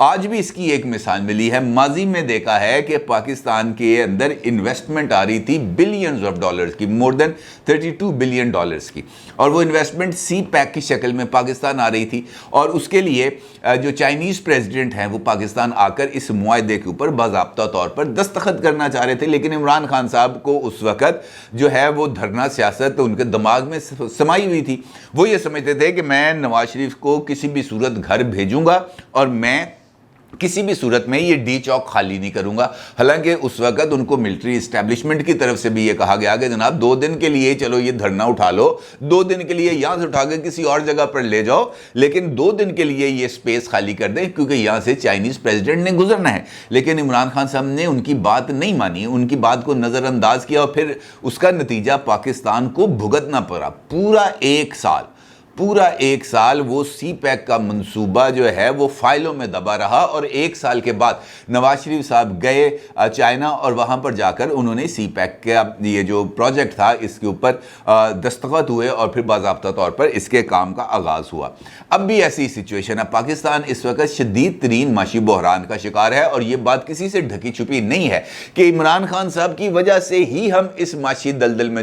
آج بھی اس کی ایک مثال ملی ہے. ماضی میں دیکھا ہے کہ پاکستان کے اندر انویسٹمنٹ آ رہی تھی بلینز آف ڈالرز کی, مور دین 32 بلین ڈالرز کی, اور وہ انویسٹمنٹ سی پیک کی شکل میں پاکستان آ رہی تھی, اور اس کے لیے جو چائنیز پریزیڈنٹ ہیں وہ پاکستان آ کر اس معاہدے کے اوپر باضابطہ طور پر دستخط کرنا چاہ رہے تھے. لیکن عمران خان صاحب کو اس وقت جو ہے وہ دھرنا سیاست ان کے دماغ میں سمائی ہوئی تھی. وہ یہ سمجھتے تھے کہ میں نواز شریف کو کسی بھی صورت گھر بھیجوں گا اور میں کسی بھی صورت میں یہ ڈی چوک خالی نہیں کروں گا. حالانکہ اس وقت ان کو ملٹری اسٹیبلشمنٹ کی طرف سے بھی یہ کہا گیا کہ جناب 2 دن کے لیے چلو یہ دھرنا اٹھا لو, 2 دن کے لیے یہاں سے اٹھا کے کسی اور جگہ پر لے جاؤ, لیکن 2 دن کے لیے یہ سپیس خالی کر دیں کیونکہ یہاں سے چائنیز پریزیڈنٹ نے گزرنا ہے. لیکن عمران خان صاحب نے ان کی بات نہیں مانی, ان کی بات کو نظر انداز کیا, اور پھر اس کا نتیجہ پاکستان کو بھگتنا پڑا. پورا ایک سال وہ سی پیک کا منصوبہ جو ہے وہ فائلوں میں دبا رہا, اور 1 سال کے بعد نواز شریف صاحب گئے چائنا, اور وہاں پر جا کر انہوں نے سی پیک کا یہ جو پروجیکٹ تھا اس کے اوپر دستخط ہوئے, اور پھر باضابطہ طور پر اس کے کام کا آغاز ہوا. اب بھی ایسی سچویشن ہے. پاکستان اس وقت شدید ترین معاشی بحران کا شکار ہے, اور یہ بات کسی سے ڈھکی چھپی نہیں ہے کہ عمران خان صاحب کی وجہ سے ہی ہم اس معاشی دلدل میں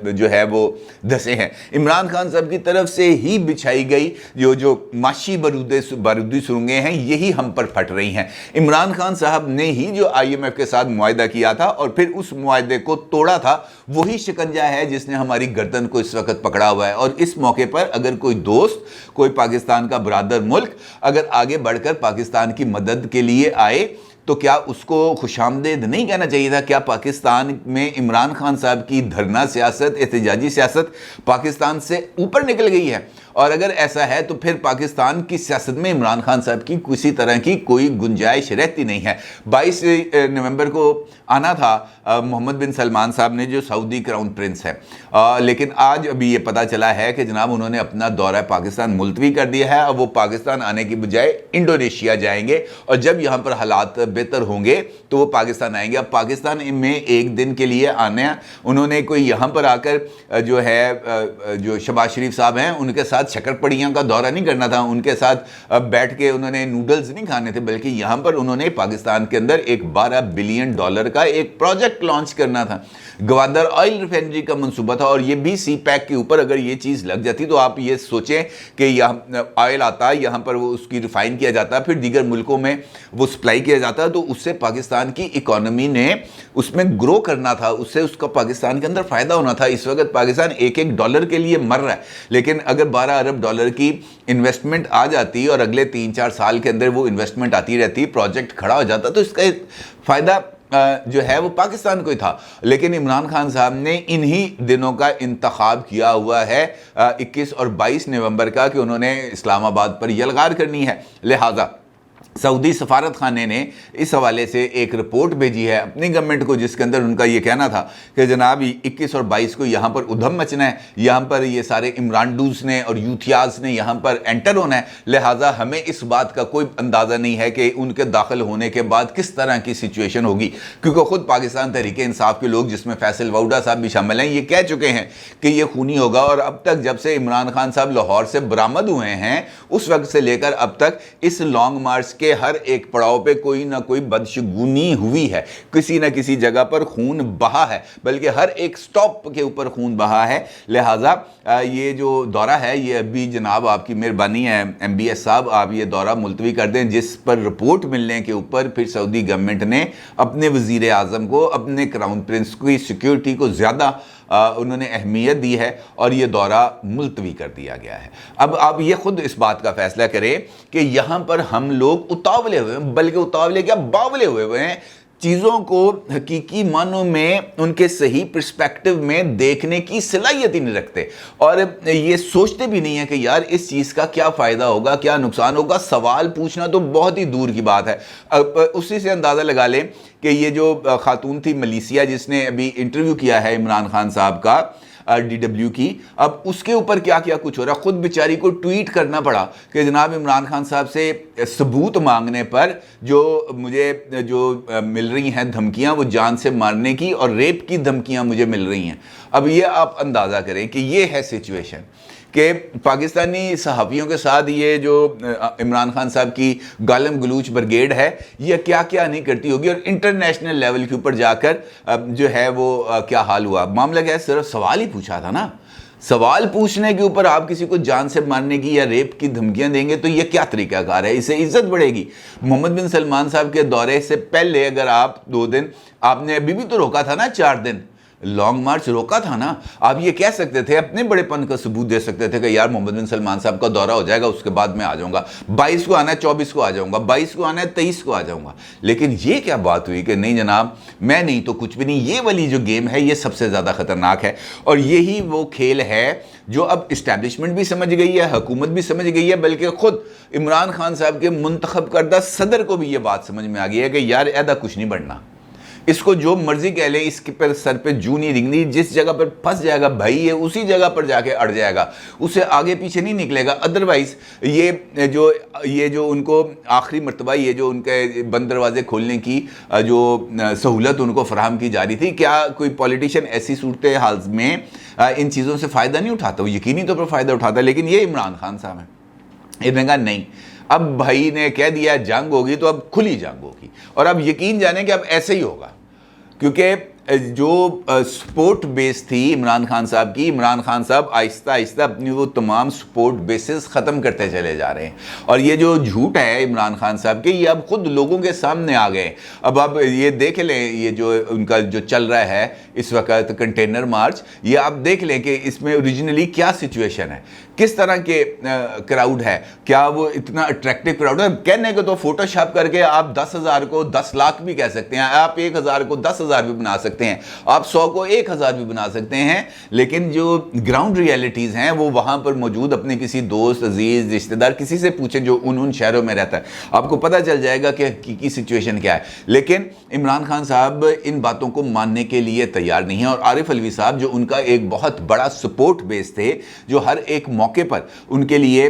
جو ہے وہ دھسے ہیں. عمران خان صاحب کی طرف سے ہی بچھائی گئی جو معاشی بارودی سرنگیں ہیں یہی ہم پر پھٹ رہی ہیں. عمران خان صاحب نے ہی جو IMF کے ساتھ معاہدہ کیا تھا اور پھر اس معاہدے کو توڑا تھا, وہی شکنجہ ہے جس نے ہماری گردن کو اس وقت پکڑا ہوا ہے. اور اس موقع پر اگر کوئی دوست, کوئی پاکستان کا برادر ملک اگر آگے بڑھ کر پاکستان کی مدد کے لیے آئے تو کیا اس کو خوش آمدید نہیں کہنا چاہیے تھا؟ کیا پاکستان میں عمران خان صاحب کی دھرنا سیاست, احتجاجی سیاست پاکستان سے اوپر نکل گئی ہے؟ اور اگر ایسا ہے تو پھر پاکستان کی سیاست میں عمران خان صاحب کی کسی طرح کی کوئی گنجائش رہتی نہیں ہے. 22 نومبر کو آنا تھا محمد بن سلمان صاحب نے جو سعودی کراؤن پرنس ہے, لیکن آج ابھی یہ پتہ چلا ہے کہ جناب انہوں نے اپنا دورہ پاکستان ملتوی کر دیا ہے, اور وہ پاکستان آنے کی بجائے انڈونیشیا جائیں گے, اور جب یہاں پر حالات بہتر ہوں گے تو وہ پاکستان آئیں گے. اب پاکستان میں 1 دن کے لیے آنے, انہوں نے کوئی یہاں پر آ کر جو ہے جو شہباز شریف صاحب ہیں ان کے ساتھ شکر پڑیاں کا دورہ نہیں کرنا تھا, ان کے ساتھ بیٹھ کے انہوں نے نوڈلز نہیں کھانے تھے, بلکہ یہاں پر انہوں نے پاکستان کے اندر ایک $12 بلین کا ایک پروجیکٹ لانچ کرنا تھا. گوادر آئل ریفائنری کا منصوبہ تھا, اور یہ بھی سی پیک کے اوپر اگر یہ چیز لگ جاتی تو آپ یہ سوچیں کہ یہاں آئل آتا, یہاں پر وہ اس کی ریفائن کیا جاتا, پھر دیگر ملکوں میں وہ سپلائی کیا جاتا, تو اس سے پاکستان کی اکانومی نے اس میں گرو کرنا تھا, اس سے اس کا پاکستان کے اندر فائدہ ہونا تھا. اس وقت پاکستان $1 کے لیے مر رہا ہے, لیکن اگر $12 ارب کی انویسٹمنٹ آ جاتی اور اگلے 3-4 سال کے اندر وہ انویسٹمنٹ آتی رہتی, پروجیکٹ کھڑا ہو جاتا, تو اس کا فائدہ جو ہے وہ پاکستان کو ہی تھا. لیکن عمران خان صاحب نے انہی دنوں کا انتخاب کیا ہوا ہے 21 اور 22 نومبر کا کہ انہوں نے اسلام آباد پر یلغار کرنی ہے. لہٰذا سعودی سفارت خانے نے اس حوالے سے ایک رپورٹ بھیجی ہے اپنی گورنمنٹ کو, جس کے اندر ان کا یہ کہنا تھا کہ جناب 21 اور 22 کو یہاں پر ادھم مچنا ہے, یہاں پر یہ سارے عمرانڈوز نے اور یوتھیاز نے یہاں پر انٹر ہونا ہے. لہٰذا ہمیں اس بات کا کوئی اندازہ نہیں ہے کہ ان کے داخل ہونے کے بعد کس طرح کی سچویشن ہوگی, کیونکہ خود پاکستان تحریک انصاف کے لوگ, جس میں فیصل ووڈا صاحب بھی شامل ہیں, یہ کہہ چکے ہیں کہ یہ خونی ہوگا. اور اب تک جب سے عمران خان صاحب لاہور سے برآمد ہوئے ہیں اس وقت سے لے کر اب تک اس لانگ مارچ کے ہر ایک پڑاؤ پہ کوئی نہ کوئی بدشگونی ہوئی ہے, کسی نہ کسی جگہ پر خون بہا ہے, بلکہ ہر ایک سٹاپ کے اوپر خون بہا ہے. لہٰذا یہ جو دورہ ہے یہ ابھی جناب آپ کی مہربانی ہے MBS صاحب, آپ یہ دورہ ملتوی کر دیں, جس پر رپورٹ ملنے کے اوپر پھر سعودی گورنمنٹ نے اپنے وزیر اعظم کو, اپنے کراؤن پرنس کی سیکیورٹی کو زیادہ انہوں نے اہمیت دی ہے, اور یہ دورہ ملتوی کر دیا گیا ہے. اب آپ یہ خود اس بات کا فیصلہ کریں کہ یہاں پر ہم لوگ اتاولے ہوئے ہیں, بلکہ اتاولے کیا باولے ہوئے ہیں, چیزوں کو حقیقی معنوں میں ان کے صحیح پرسپیکٹو میں دیکھنے کی صلاحیت ہی نہیں رکھتے, اور یہ سوچتے بھی نہیں ہیں کہ یار اس چیز کا کیا فائدہ ہوگا, کیا نقصان ہوگا. سوال پوچھنا تو بہت ہی دور کی بات ہے. اسی سے اندازہ لگا لیں کہ یہ جو خاتون تھی ملیسیا جس نے ابھی انٹرویو کیا ہے عمران خان صاحب کا DW کی, اب اس کے اوپر کیا کیا کچھ ہو رہا. خود بیچاری کو ٹویٹ کرنا پڑا کہ جناب عمران خان صاحب سے ثبوت مانگنے پر جو مجھے جو مل رہی ہیں دھمکیاں وہ جان سے مارنے کی اور ریپ کی دھمکیاں مجھے مل رہی ہیں. اب یہ آپ اندازہ کریں کہ یہ ہے سچویشن کہ پاکستانی صحافیوں کے ساتھ یہ جو عمران خان صاحب کی گالم گلوچ برگیڈ ہے یہ کیا کیا نہیں کرتی ہوگی، اور انٹرنیشنل لیول کے اوپر جا کر جو ہے وہ کیا حال ہوا۔ معاملہ کیا ہے، صرف سوال ہی پوچھا تھا نا، سوال پوچھنے کے اوپر آپ کسی کو جان سے مارنے کی یا ریپ کی دھمکیاں دیں گے تو یہ کیا طریقہ کار ہے؟ اس سے عزت بڑھے گی؟ محمد بن سلمان صاحب کے دورے سے پہلے اگر آپ 2 دن آپ نے ابھی بھی تو روکا تھا نا، 4 دن لانگ مارچ روکا تھا نا، آپ یہ کہہ سکتے تھے، اپنے بڑے پن کا ثبوت دے سکتے تھے کہ یار محمد بن سلمان صاحب کا دورہ ہو جائے گا، اس کے بعد میں آ جاؤں گا، 22 کو آنا ہے 24 کو آ جاؤں گا، 22 کو آنا ہے 23 کو آ جاؤں گا۔ لیکن یہ کیا بات ہوئی کہ نہیں جناب میں نہیں تو کچھ بھی نہیں۔ یہ والی جو گیم ہے یہ سب سے زیادہ خطرناک ہے، اور یہی وہ کھیل ہے جو اب اسٹیبلشمنٹ بھی سمجھ گئی ہے، حکومت بھی سمجھ گئی ہے، بلکہ خود عمران خان صاحب کے منتخب کردہ صدر کو بھی یہ بات سمجھ میں آ گئی ہے کہ یار ایدہ کچھ نہیں بڑھنا، اس کو جو مرضی کہہ لیں، اس کے پر سر پہ جو نہیں رنگنی، جس جگہ پر پھنس جائے گا بھائی یہ اسی جگہ پر جا کے اڑ جائے گا، اسے آگے پیچھے نہیں نکلے گا۔ ادروائز یہ جو ان کو آخری مرتبہ یہ جو ان کے بند دروازے کھولنے کی جو سہولت ان کو فراہم کی جا رہی تھی، کیا کوئی پولیٹیشین ایسی صورتحال میں ان چیزوں سے فائدہ نہیں اٹھاتا؟ وہ یقینی طور پر فائدہ اٹھاتا ہے، لیکن یہ عمران خان صاحب ہیں، انہوں نے کہا نہیں، اب بھائی نے کہہ دیا جنگ ہوگی تو اب کھلی جنگ ہوگی، اور اب یقین جانیں کہ اب ایسے ہی ہوگا، کیونکہ جو سپورٹ بیس تھی عمران خان صاحب کی، عمران خان صاحب آہستہ آہستہ اپنی وہ تمام سپورٹ بیسز ختم کرتے چلے جا رہے ہیں، اور یہ جو جھوٹ ہے عمران خان صاحب کے یہ اب خود لوگوں کے سامنے آ گئے۔ اب آپ یہ دیکھ لیں، یہ جو ان کا جو چل رہا ہے اس وقت کنٹینر مارچ، یہ آپ دیکھ لیں کہ اس میں اوریجنلی کیا سچویشن ہے، کس طرح کے کراؤڈ ہے، کیا وہ اتنا اٹریکٹیو کراؤڈ ہے؟ کہنے کو تو فوٹو شاپ کر کے آپ 10,000 کو 10 لاکھ بھی کہہ سکتے ہیں، آپ 1,000 کو 10,000 بھی بنا سکتے ہیں، آپ 100 کو 1,000 بھی بنا سکتے ہیں، لیکن جو گراؤنڈ ریئلٹیز ہیں وہ وہاں پر موجود اپنے کسی دوست عزیز رشتہ دار کسی سے پوچھیں جو ان شہروں میں رہتا ہے، آپ کو پتہ چل جائے گا کہ حقیقی سچویشن کیا ہے۔ لیکن عمران خان صاحب ان باتوں کو ماننے کے لیے تیار نہیں ہیں، اور عارف علوی صاحب جو ان کا ایک بہت بڑا سپورٹ بیس تھے، جو ہر ایک موقع پر ان کے لیے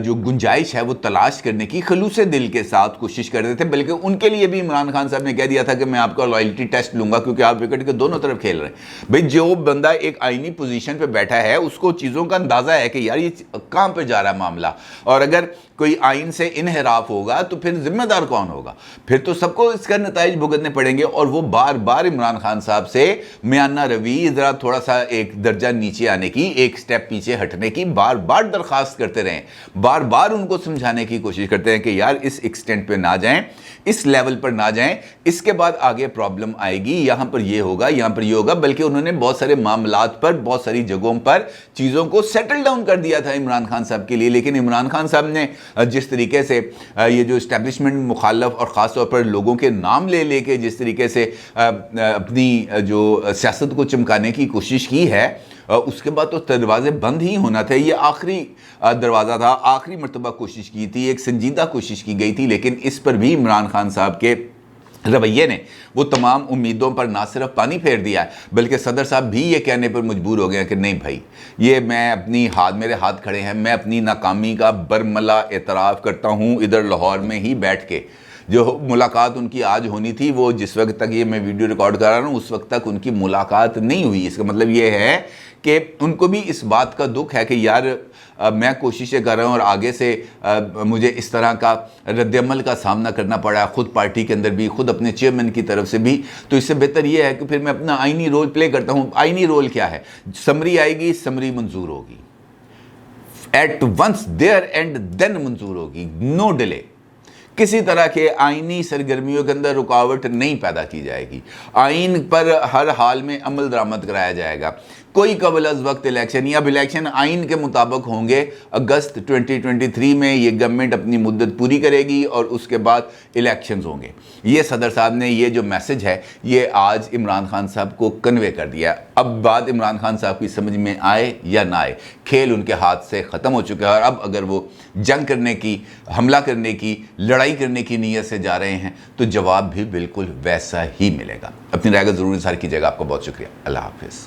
جو گنجائش ہے وہ تلاش کرنے کی خلوص دل کے ساتھ کوشش کرتے تھے، بلکہ ان کے لیے بھی عمران خان صاحب نے کہہ دیا تھا کہ میں آپ کا لائلٹی ٹیسٹ لوں گا، کیونکہ آپ وکٹ کے دونوں طرف کھیل رہے ہیں۔ بھئی جو بندہ ایک آئینی پوزیشن پہ بیٹھا ہے اس کو چیزوں کا اندازہ ہے کہ یار یہ کہاں پہ جا رہا ہے معاملہ، اور اگر کوئی آئین سے انحراف ہوگا تو پھر ذمہ دار کون ہوگا؟ پھر تو سب کو اس کا نتائج بھگتنے پڑیں گے۔ اور وہ بار بار عمران خان صاحب سے میانہ روی، ذرا تھوڑا سا ایک درجہ نیچے آنے کی، ایک سٹیپ پیچھے ہٹنے کی بار بار درخواست کرتے رہے، بار بار ان کو سمجھانے کی کوشش کرتے ہیں کہ یار اس ایکسٹینٹ پہ نہ جائیں، اس لیول پر نہ جائیں، اس کے بعد آگے پرابلم آئے گی، یہاں پر یہ ہوگا، یہاں پر یہ ہوگا۔ بلکہ انہوں نے بہت سارے معاملات پر، بہت ساری جگہوں پر چیزوں کو سیٹل ڈاؤن کر دیا تھا عمران خان صاحب کے لیے، لیکن عمران خان صاحب نے جس طریقے سے یہ جو اسٹیبلشمنٹ مخالف اور خاص طور پر لوگوں کے نام لے لے کے جس طریقے سے اپنی جو سیاست کو چمکانے کی کوشش کی ہے، اس کے بعد تو دروازے بند ہی ہونا تھا۔ یہ آخری دروازہ تھا، آخری مرتبہ کوشش کی تھی، ایک سنجیدہ کوشش کی گئی تھی، لیکن اس پر بھی عمران خان صاحب کے رویے نے وہ تمام امیدوں پر نہ صرف پانی پھیر دیا ہے، بلکہ صدر صاحب بھی یہ کہنے پر مجبور ہو گئے کہ نہیں بھائی، یہ میں اپنی میرے ہاتھ کھڑے ہیں، میں اپنی ناکامی کا برملا اعتراف کرتا ہوں ادھر لاہور میں ہی بیٹھ کے۔ جو ملاقات ان کی آج ہونی تھی، وہ جس وقت تک یہ میں ویڈیو ریکارڈ کر رہا ہوں اس وقت تک ان کی ملاقات نہیں ہوئی۔ اس کا مطلب یہ ہے کہ ان کو بھی اس بات کا دکھ ہے کہ یار میں کوششیں کر رہا ہوں اور آگے سے مجھے اس طرح کا رد عمل کا سامنا کرنا پڑا ہے، خود پارٹی کے اندر بھی، خود اپنے چیئرمین کی طرف سے بھی، تو اس سے بہتر یہ ہے کہ پھر میں اپنا آئینی رول پلے کرتا ہوں۔ آئینی رول کیا ہے؟ سمری آئے گی، سمری منظور ہوگی، at once there and then منظور ہوگی، نو ڈیلے۔ کسی طرح کے آئینی سرگرمیوں کے اندر رکاوٹ نہیں پیدا کی جائے گی، آئین پر ہر حال میں عمل درآمد کرایا جائے گا۔ کوئی قبل از وقت الیکشن، یا اب الیکشن آئین کے مطابق ہوں گے، اگست 2023 میں یہ گورنمنٹ اپنی مدت پوری کرے گی اور اس کے بعد الیکشنز ہوں گے۔ یہ صدر صاحب نے یہ جو میسج ہے یہ آج عمران خان صاحب کو کنوے کر دیا۔ اب بات عمران خان صاحب کی سمجھ میں آئے یا نہ آئے، کھیل ان کے ہاتھ سے ختم ہو چکا ہے، اور اب اگر وہ جنگ کرنے کی، حملہ کرنے کی، لڑائی کرنے کی نیت سے جا رہے ہیں تو جواب بھی بالکل ویسا ہی ملے گا۔ اپنی رائے کا ضرور اظہار کیجیے گا۔ آپ کو بہت شکریہ۔ اللہ حافظ۔